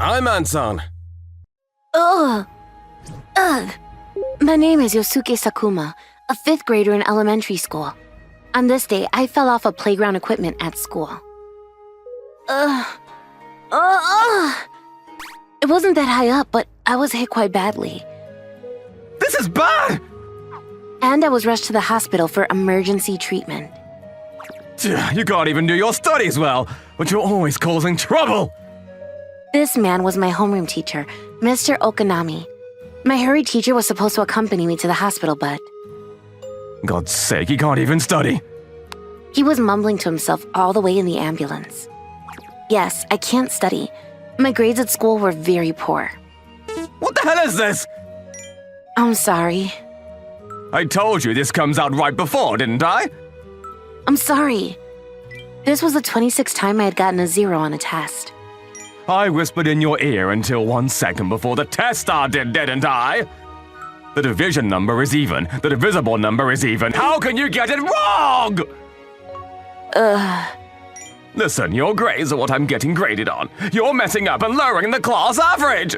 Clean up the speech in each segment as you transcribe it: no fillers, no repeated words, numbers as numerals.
Hi, man-san. Ugh. My name is Yosuke Sakuma, a 5th grader in elementary school. On this day, I fell off of playground equipment at school. It wasn't that high up, but I was hit quite badly. This is bad! And I was rushed to the hospital for emergency treatment. You can't even do your studies well, but you're always causing trouble. This man was my homeroom teacher, Mr. Okanami. My hurried teacher was supposed to accompany me to the hospital, but God's sake, he can't even study. he was mumbling to himself all the way in the ambulance. Yes, I can't study. My grades at school were very poor. What the hell is this? I'm sorry. I told you this comes out right before, didn't I? I'm sorry. This was the 26th time I had gotten a 0 on a test. I whispered in your ear until 1 second before the test started, didn't I? The division number is even. The divisible number is even. How can you get it wrong? Listen, your grades are what I'm getting graded on. You're messing up and lowering the class average.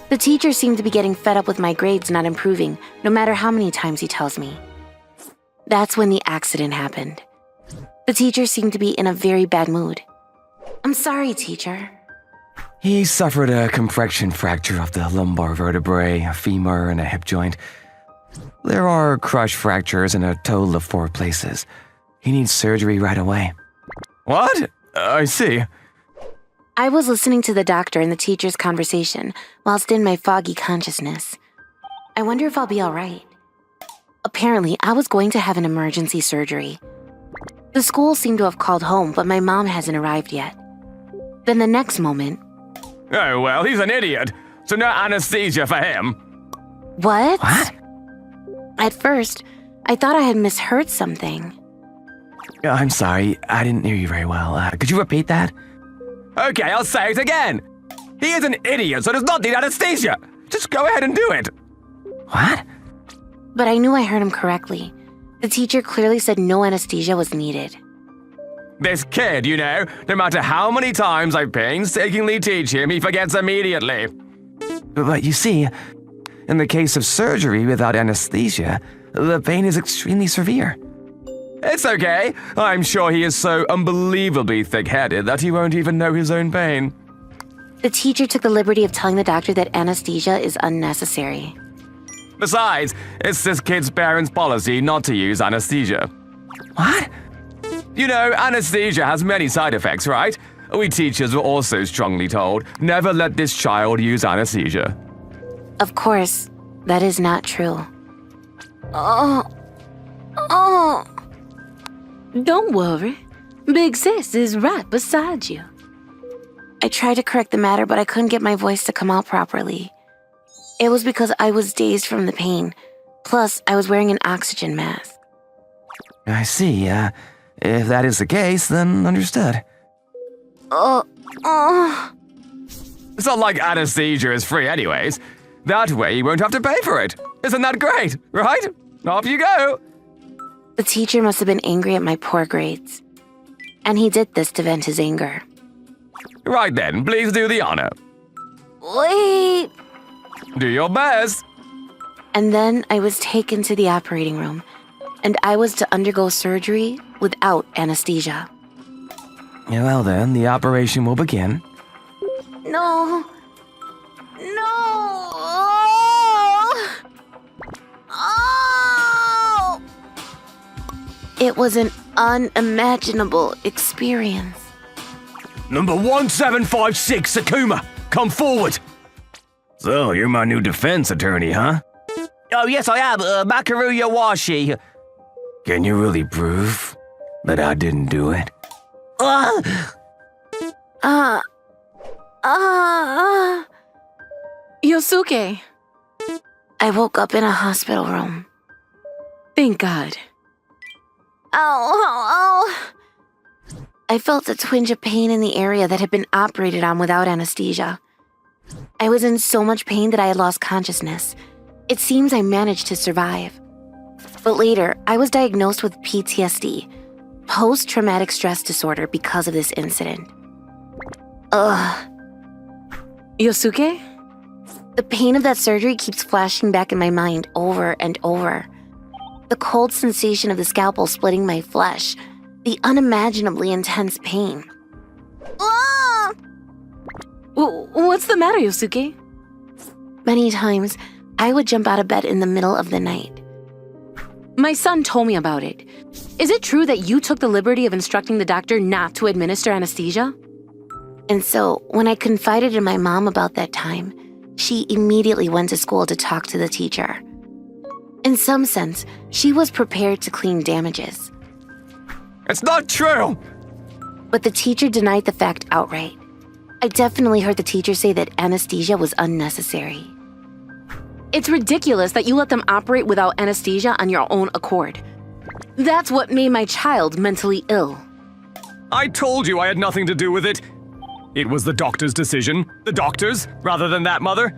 The teacher seemed to be getting fed up with my grades not improving, no matter how many times he tells me. That's when the accident happened. The teacher seemed to be in a very bad mood. I'm sorry, teacher. He suffered a compression fracture of the lumbar vertebrae, a femur, and a hip joint. There are crush fractures in a total of 4 places. He needs surgery right away. What? I see. I was listening to the doctor and the teacher's conversation whilst in my foggy consciousness. I wonder if I'll be all right. Apparently, I was going to have an emergency surgery. The school seemed to have called home, but my mom hasn't arrived yet. Then the next moment... Oh, well, he's an idiot. So no anesthesia for him. What? What? At first, I thought I had misheard something. I'm sorry, I didn't hear you very well. Could you repeat that? Okay, I'll say it again. He is an idiot, so does not need anesthesia. Just go ahead and do it. What? But I knew I heard him correctly. The teacher clearly said no anesthesia was needed. This kid, you know, no matter how many times I painstakingly teach him, he forgets immediately. But you see, in the case of surgery without anesthesia, the pain is extremely severe. It's okay. I'm sure he is so unbelievably thick-headed that he won't even know his own pain. The teacher took the liberty of telling the doctor that anesthesia is unnecessary. Besides, it's this kid's parents' policy not to use anesthesia. What? You know, anesthesia has many side effects, right? We teachers were also strongly told, never let this child use anesthesia. Of course, that is not true. Don't worry. Big Sis is right beside you. I tried to correct the matter, but I couldn't get my voice to come out properly. It was because I was dazed from the pain. Plus, I was wearing an oxygen mask. I see. If that is the case, then understood. It's not like anesthesia is free anyways. That way you won't have to pay for it. Isn't that great, right? Off you go. The teacher must have been angry at my poor grades. And he did this to vent his anger. Right then, please do the honor. Wait! Do your best. And then I was taken to the operating room, and I was to undergo surgery without anesthesia. Well then, the operation will begin. No. Oh! It was an unimaginable experience. Number 1756, Sakuma, come forward. So, you're my new defense attorney, huh? Oh, yes, I am. Makaru Yawashi. Can you really prove that I didn't do it? Yosuke. I woke up in a hospital room. Thank God. Ow. I felt a twinge of pain in the area that had been operated on without anesthesia. I was in so much pain that I had lost consciousness. It seems I managed to survive. But later, I was diagnosed with PTSD, post-traumatic stress disorder, because of this incident. Yosuke? The pain of that surgery keeps flashing back in my mind over and over. The cold sensation of the scalpel splitting my flesh, the unimaginably intense pain. Ah! What's the matter, Yosuke? Many times, I would jump out of bed in the middle of the night. My son told me about it. Is it true that you took the liberty of instructing the doctor not to administer anesthesia? And so, when I confided in my mom about that time, she immediately went to school to talk to the teacher. In some sense, she was prepared to claim damages. It's not true! But the teacher denied the fact outright. I definitely heard the teacher say that anesthesia was unnecessary. It's ridiculous that you let them operate without anesthesia on your own accord. That's what made my child mentally ill. I told you I had nothing to do with it. It was the doctor's decision. The doctor's, rather than that, Mother.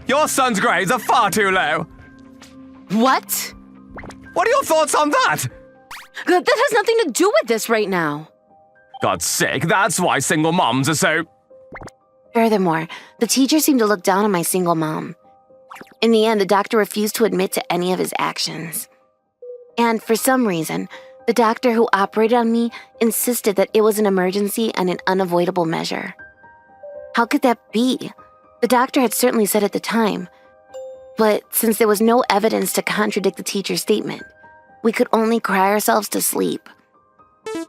Your son's grades are far too low. What? What are your thoughts on that? That has nothing to do with this right now. God's sake, that's why single moms are so... Furthermore, the teacher seemed to look down on my single mom. In the end, the doctor refused to admit to any of his actions. And for some reason, the doctor who operated on me insisted that it was an emergency and an unavoidable measure. How could that be? The doctor had certainly said at the time. But since there was no evidence to contradict the teacher's statement, we could only cry ourselves to sleep.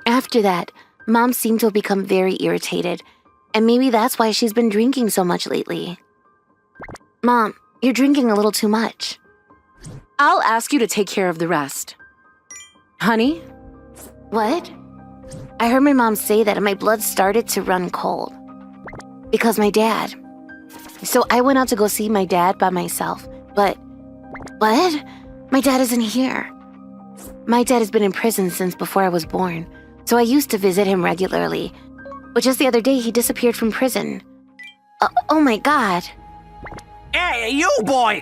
After that, Mom seemed to have become very irritated, and maybe that's why she's been drinking so much lately. Mom, you're drinking a little too much. I'll ask you to take care of the rest. Honey? What? I heard my mom say that and my blood started to run cold. Because my dad. So I went out to go see my dad by myself. But, what? My dad isn't here. My dad has been in prison since before I was born, so I used to visit him regularly. But just the other day, he disappeared from prison. Oh my God. Hey, you boy!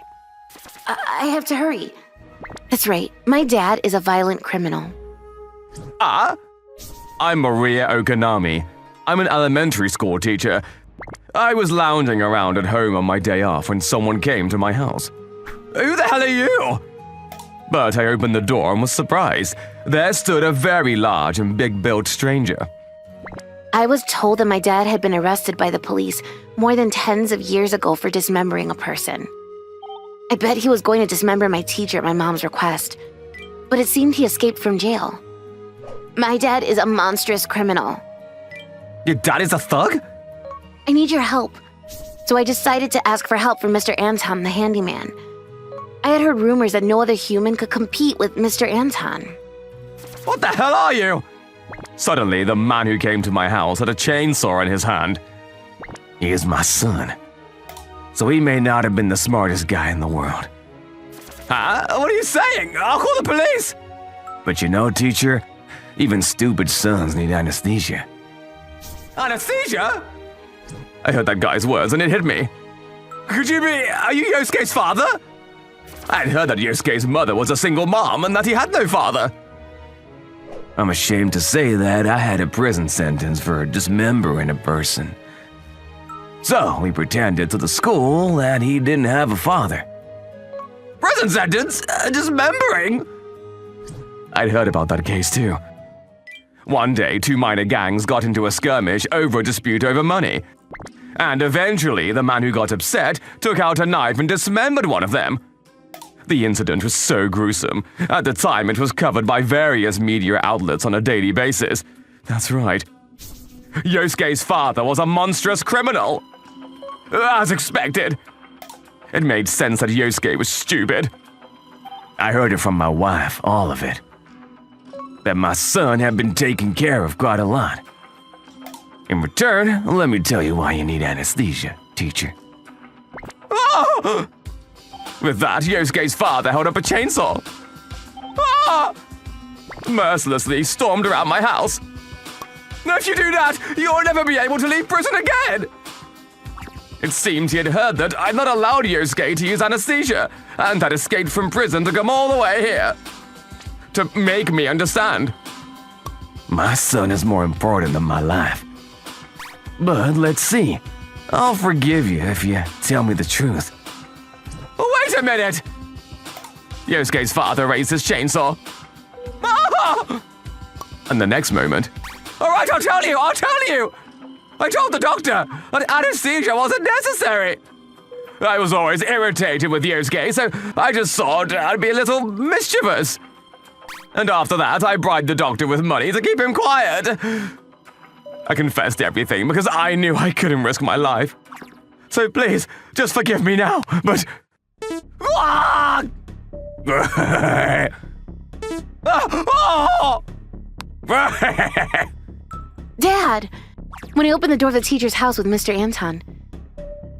I have to hurry. That's right, my dad is a violent criminal. I'm Maria Okanami. I'm an elementary school teacher. I was lounging around at home on my day off when someone came to my house. Who the hell are you? But I opened the door and was surprised. There stood a very large and big-built stranger. I was told that my dad had been arrested by the police more than tens of years ago for dismembering a person. I bet he was going to dismember my teacher at my mom's request, but it seemed he escaped from jail. My dad is a monstrous criminal. Your dad is a thug? I need your help. So I decided to ask for help from Mr. Anton, the handyman. I had heard rumors that no other human could compete with Mr. Anton. What the hell are you? Suddenly, the man who came to my house had a chainsaw in his hand. He is my son. So he may not have been the smartest guy in the world. Huh? What are you saying? I'll call the police! But you know, teacher, even stupid sons need anesthesia. Anesthesia? I heard that guy's words and it hit me. Are you Yosuke's father? I'd heard that Yosuke's mother was a single mom and that he had no father. I'm ashamed to say that I had a prison sentence for dismembering a person. So we pretended to the school that he didn't have a father. Prison sentence? Dismembering? I'd heard about that case too. One day, two minor gangs got into a skirmish over a dispute over money. And eventually, the man who got upset took out a knife and dismembered one of them. The incident was so gruesome. At the time, it was covered by various media outlets on a daily basis. That's right. Yosuke's father was a monstrous criminal. As expected. It made sense that Yosuke was stupid. I heard it from my wife, all of it. That my son had been taken care of quite a lot. In return, let me tell you why you need anesthesia, teacher. Ah! With that, Yosuke's father held up a chainsaw. Ah! Mercilessly stormed around my house. If you do that, you'll never be able to leave prison again. It seems he had heard that I'd not allowed Yosuke to use anesthesia and had escaped from prison to come all the way here. To make me understand. My son is more important than my life. But let's see. I'll forgive you if you tell me the truth. Wait a minute! Yosuke's father raised his chainsaw. Ah! And the next moment, all right, I'll tell you! I told the doctor that anesthesia wasn't necessary. I was always irritated with Yosuke, so I just thought I'd be a little mischievous. And after that, I bribed the doctor with money to keep him quiet. I confessed everything because I knew I couldn't risk my life. So please, just forgive me now, but... Ah! Dad! When I opened the door of the teacher's house with Mr. Anton,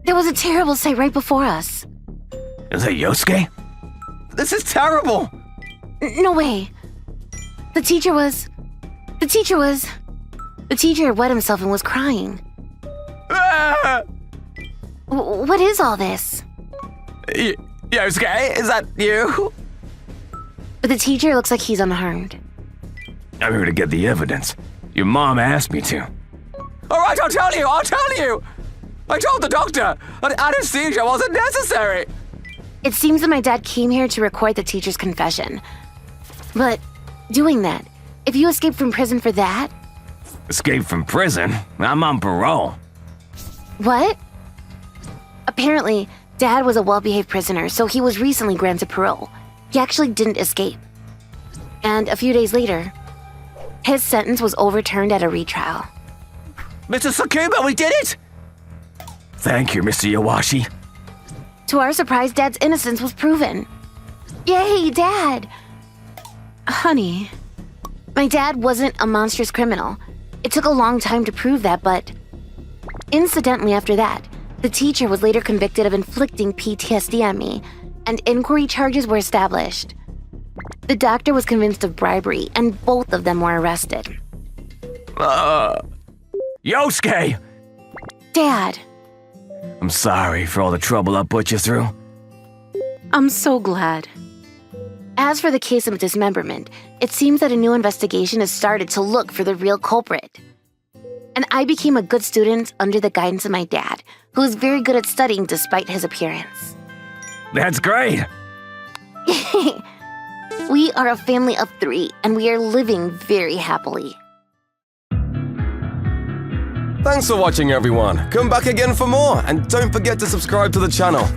there was a terrible sight right before us. Is it Yosuke? This is terrible! No way. The teacher had wet himself and was crying. Ah! What is all this? Yosuke, is that you? But the teacher looks like he's unharmed. I'm here to get the evidence. Your mom asked me to. All right, I'll tell you! I told the doctor that anesthesia wasn't necessary. It seems that my dad came here to record the teacher's confession. But doing that, if you escape from prison for that... Escape from prison? I'm on parole. What? Apparently, Dad was a well-behaved prisoner, so he was recently granted parole. He actually didn't escape. And a few days later, his sentence was overturned at a retrial. Mr. Sakuba, we did it! Thank you, Mr. Yawashi. To our surprise, Dad's innocence was proven. Yay, Dad! Honey, my dad wasn't a monstrous criminal. It took a long time to prove that, but... Incidentally after that, the teacher was later convicted of inflicting PTSD on me, and inquiry charges were established. The doctor was convinced of bribery, and both of them were arrested. Yosuke! Dad, I'm sorry for all the trouble I put you through. I'm so glad. As for the case of dismemberment, it seems that a new investigation has started to look for the real culprit. And I became a good student under the guidance of my dad, who was very good at studying despite his appearance. That's great! We are a family of 3, and we are living very happily. Thanks for watching, everyone. Come back again for more, and don't forget to subscribe to the channel.